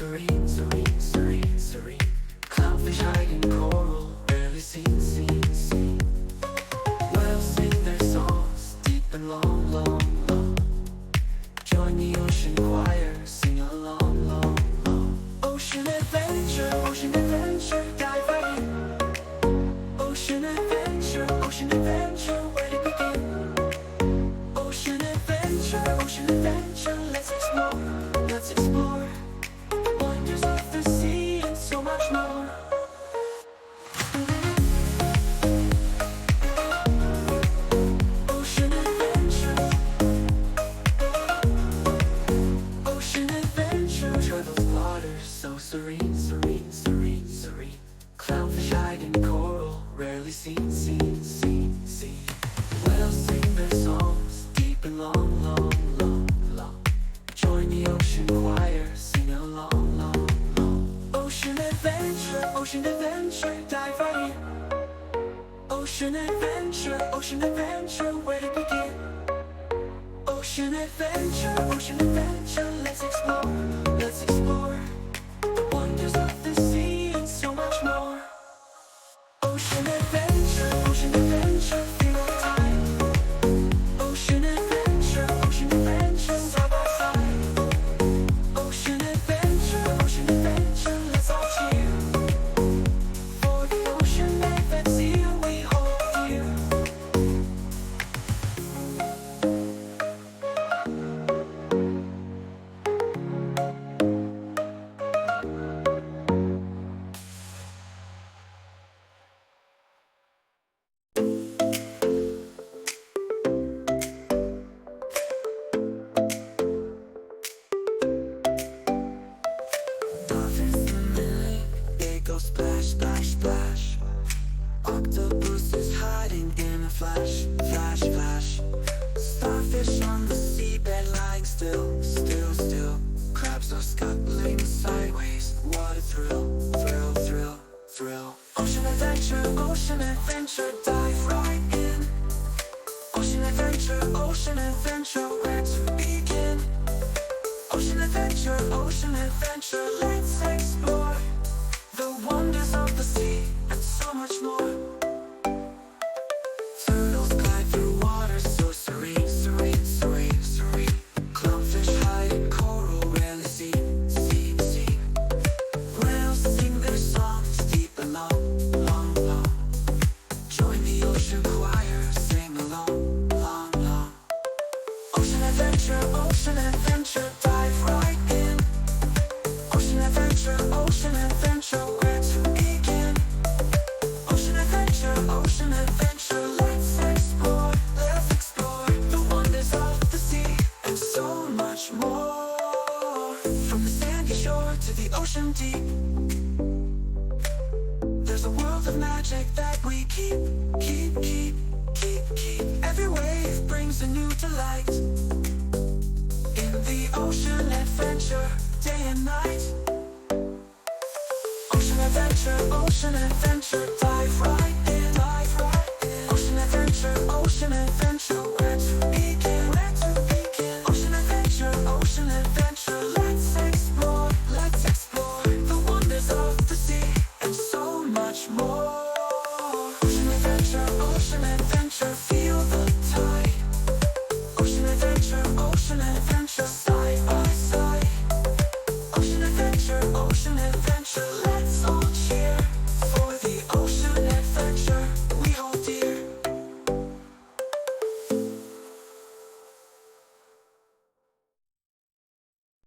serene, serene, serene, serene. Clownfish hide in coral, barely seen, seen, seen. Whales sing their songs, deep and long, long, long. Join the ocean choir, sing along, long, long. Ocean adventure, dive right in. Ocean adventure, where to begin? Ocean adventure, let's explore the wonders of the sea and so much more. Ocean adventure, troubled waters so serene, serene, serene, serene. Clownfish hide in coral, rarely seen, seen, seen, seen. Whales sing their songs, deep and long, long, long, long. Join the ocean choir, sing along, long, long. Ocean adventure, dive right in. Ocean adventure, where to begin? Ocean adventure, let's explore the wonders of the sea and so much more. Ocean adventure, feel the time. Ocean adventure, side by side. Ocean adventure, let's all cheer. For the ocean life and sea we hold dear. Dolphins in the lake, they go splash, splash, splash. Octopuses hiding in a flash, flash, flash. Starfish on the seabed lying still, still, still. Crabs are scuttling sideways, what a thrill, thrill, thrill, thrill. Ocean adventure, dive right in. Ocean adventure, where to begin? Ocean adventure, let's explore the wonders of the sea and so much more. Turtles glide through water so serene, serene, serene, serene. Clownfish hide in coral, rarely seen, seen, seen. Whales sing their songs, deep and long, long, long. Join the ocean choir, sing along, long, long. Ocean adventure, dive right in. Ocean adventure, where to begin? Ocean adventure, let's explore the wonders of the sea and so much more. From the sandy shore to the ocean deep, there's a world of magic that we keep. Every wave brings a new delight. In the ocean adventure, day and night. Ocean adventure, dive right